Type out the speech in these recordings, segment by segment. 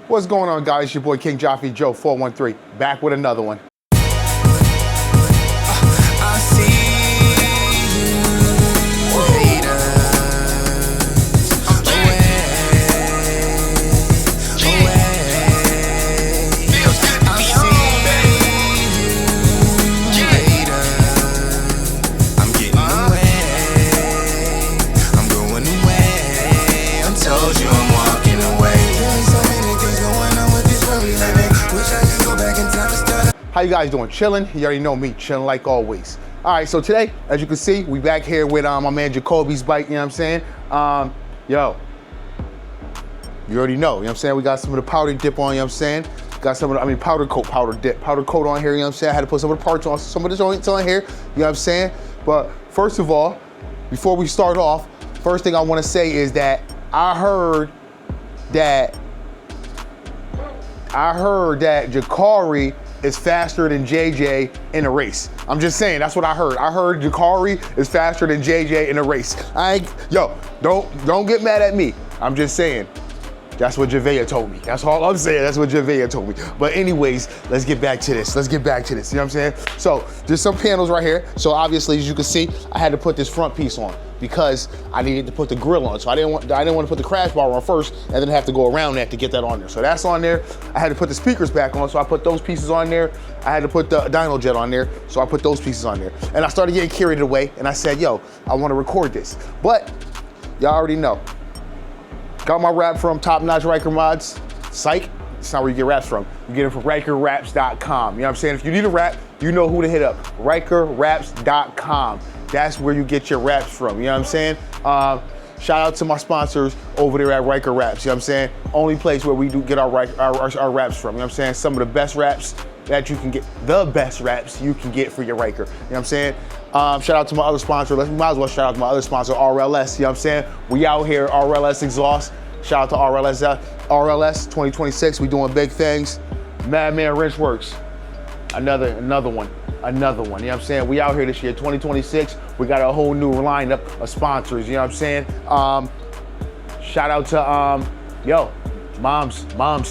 What's going on, guys? It's your boy King Joffy Joe 413, back with another one. I see you haters feels good to be home, baby. I'm getting away, I'm going away. I told you I'm walking away. There's so many things going on with this world we living. Wish I could go back in time and start. How you guys doing? Chilling? You already know me, chilling like always. All right, so today, as you can see, we back here with my man Jacoby's bike, you know what I'm saying? Yo, you already know, you know what I'm saying? We got some of the powder dip on, you know what I'm saying? Got some of the, powder coat on here, you know what I'm saying? I had to put some of the parts on, some of the joints on here, you know what I'm saying? But first of all, before we start off, first thing I want to say is that I heard that Jakari is faster than JJ in a race. I'm just saying, that's what I heard. I heard Jakari is faster than JJ in a race. Yo, don't get mad at me. I'm just saying, that's what Javea told me. That's all I'm saying, that's what Javea told me. But anyways, let's get back to this. You know what I'm saying? So, there's some panels right here. So obviously, as you can see, I had to put this front piece on because I needed to put the grill on. So I didn't want to put the crash bar on first and then have to go around that to get that on there. So that's on there. I had to put the speakers back on, so I put those pieces on there. I had to put the dyno jet on there, so I put those pieces on there. And I started getting carried away, and I said, yo, I want to record this. But y'all already know. Got my wrap from Top Notch Ryker Mods. Psych, it's not where you get wraps from. You get them from RykerWraps.com. You know what I'm saying? If you need a wrap, you know who to hit up. RykerWraps.com. That's where you get your wraps from. You know what I'm saying? Shout out to my sponsors over there at Ryker Wraps. You know what I'm saying? Only place where we do get our wraps from. You know what I'm saying? Some of the best wraps that you can get, the best wraps you can get for your Ryker. You know what I'm saying? Shout out to my other sponsor. Might as well shout out to my other sponsor, RLS. You know what I'm saying? We out here, RLS Exhaust. Shout out to RLS 2026. We doing big things. Madman Wrench Works. Another one. You know what I'm saying? We out here this year, 2026. We got a whole new lineup of sponsors. You know what I'm saying? Shout out to yo, moms. I'm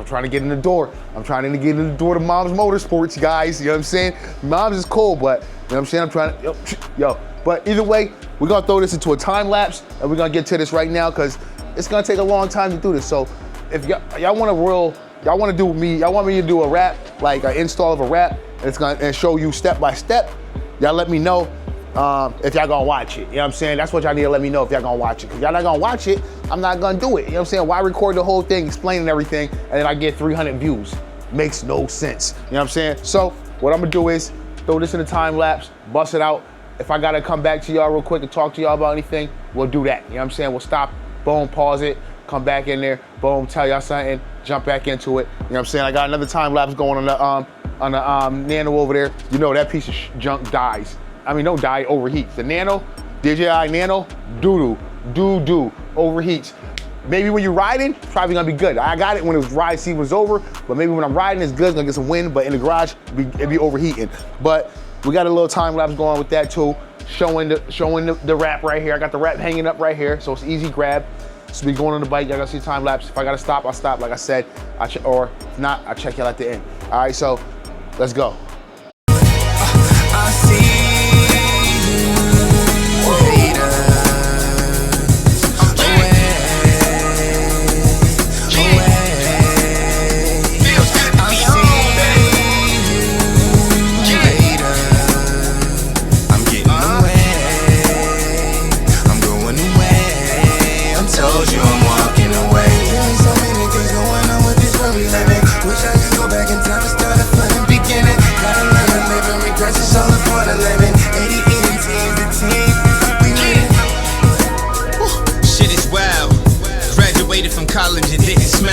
trying to get in the door. I'm trying to get in the door to Mom's Motorsports, guys. You know what I'm saying? Mom's is cool, but you know what I'm saying? I'm trying to, yo. But either way, we're gonna throw this into a time lapse, and we're gonna get to this right now because it's gonna take a long time to do this. So if y'all want me to do a wrap, like an install of a wrap, and it's gonna show you step by step, y'all let me know if y'all gonna watch it. You know what I'm saying? That's what y'all need to let me know if y'all gonna watch it. If y'all not gonna watch it, I'm not gonna do it. You know what I'm saying? Why record the whole thing, explaining everything, and then I get 300 views? Makes no sense. You know what I'm saying? So what I'm gonna do is throw this in a time lapse, bust it out. If I gotta come back to y'all real quick and talk to y'all about anything, we'll do that. You know what I'm saying? We'll stop, boom, pause it, come back in there, boom, tell y'all something, jump back into it. You know what I'm saying? I got another time lapse going on the Nano over there. You know that piece of junk dies. I mean, don't die, overheats. The Nano, DJI Nano, doo-doo, overheats. Maybe when you're riding, it's probably gonna be good. I got it when it was ride season was over, but maybe when I'm riding, it's good, it's gonna get some wind, but in the garage, it'd be overheating. But we got a little time lapse going on with that too, showing the wrap right here. I got the wrap hanging up right here, so it's easy grab. So we going on the bike, y'all gotta see time lapse. If I gotta stop, I'll stop, like I said, or if not, I'll check y'all at the end. All right, so let's go. I see college and didn't smile.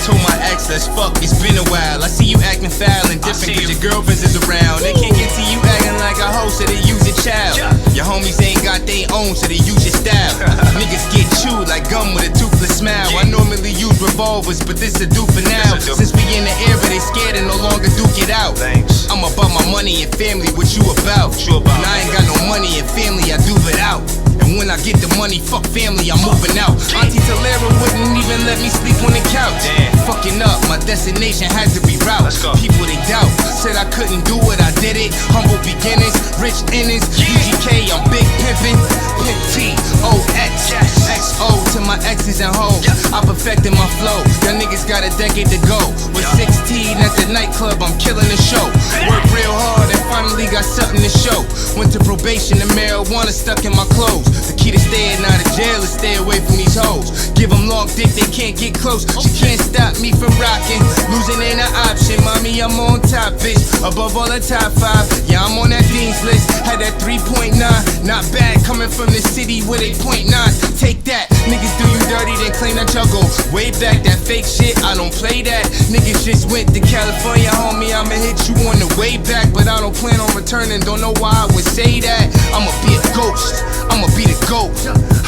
Told my ex, let's fuck, it's been a while. I see you acting foul and different cause your girlfriends is around. They can't get to you acting like a hoe, so they use your child. Your homies ain't got their own, so they use your style. Niggas get chewed like gum with a toothless smile. I normally use revolvers, but this a do for now. Since we in the era, they scared and no longer duke it out. I'm about my money and family, what you about? And I ain't got no money and family, I do it out. And when I get the money, fuck family, I'm moving out. Auntie Talera wouldn't even let me sleep on the couch. Fucking up, my destination had to be route. People they doubt, said I couldn't do it, I did it. Humble beginnings, rich innings, UGK, I'm big pimpin'. Pimp T-O-X, X-O to my exes and hoes. I perfected my flow, y'all niggas got a decade to go. With 16 at the nightclub, I'm killing the show. Worked real hard and finally got something to show. Went to probation, the marijuana stuck in my clothes. The key to staying out of jail is stay away from these hoes. Give them long dick, they can't get close. She can't stop me from rocking. Losing ain't an option, mommy, I'm on top, bitch. Above all the top 5, yeah, I'm on that Dean's list. Had that 3.9, not bad, coming from the city with 8.9. Take that, niggas do you dirty, then claim that y'all go way back. That fake shit, I don't play that. Niggas just went to California, homie, I'ma hit you on the way back. But I don't plan on returning, don't know why I would say that. I'ma be a ghost, I'ma be the GOAT.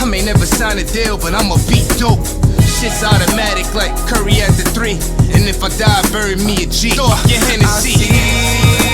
I may never sign a deal, but I'ma be dope. Shit's automatic like Curry at the 3. And if I die, bury me a G. Throw up your Hennessy.